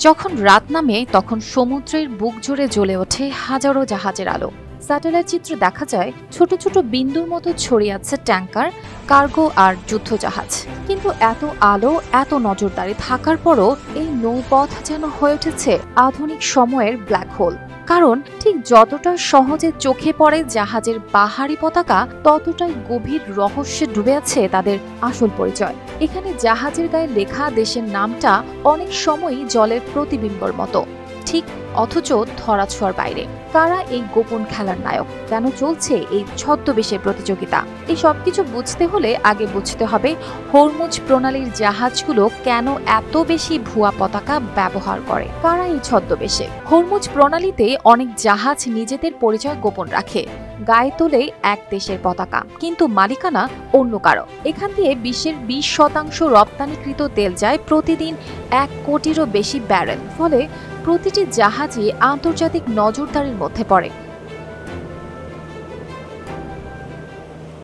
যখন রাত নামে তখন সমুদ্রের বুক জুড়ে জ্বলে ওঠে হাজারো জাহাজের আলো। স্যাটেলাইট চিত্রে দেখা যায় ছোট ছোট বিন্দুর মতো ছড়িয়ে আছে ট্যাঙ্কার, কার্গো আর যুদ্ধজাহাজ। কিন্তু এত আলো, এত নজরদারি থাকার পরও এই নৌপথ যেন হয়ে উঠেছে আধুনিক সময়ের ব্ল্যাক হোল। কারণ ঠিক যতটা সহজে চোখে পড়ে জাহাজের বাহারি পতাকা, ততটাই গভীর রহস্যে ডুবে আছে তাদের আসল পরিচয়। এখানে জাহাজের গায়ে লেখা দেশের নামটা অনেক সময়ই জলের প্রতিবিম্বর মতো, ঠিক অথচ ধরাছোঁয়ার বাইরে। কারা এই গোপন খেলার নায়ক? কেন চলছে এই ছদ্মবেশের প্রতিযোগিতা? এই সবকিছু বুঝতে হলে আগে বুঝতে হবে হরমুজ প্রণালীর জাহাজগুলো কেন এত বেশি ভুয়া পতাকা ব্যবহার করে। কারা এই ছদ্মবেশে? হরমুজ প্রণালীতে অনেক জাহাজ নিজেদের পরিচয় গোপন রাখে, গায়ে তোলে এক দেশের পতাকা, কিন্তু মালিকানা অন্য কারো। এখান দিয়ে বিশ্বের 20% রপ্তানিকৃত তেল যায় প্রতিদিন 1 কোটিরও বেশি ব্যারেল। ফলে প্রতিটি জাহাজই আন্তর্জাতিক নজরদারির মধ্যে পড়ে।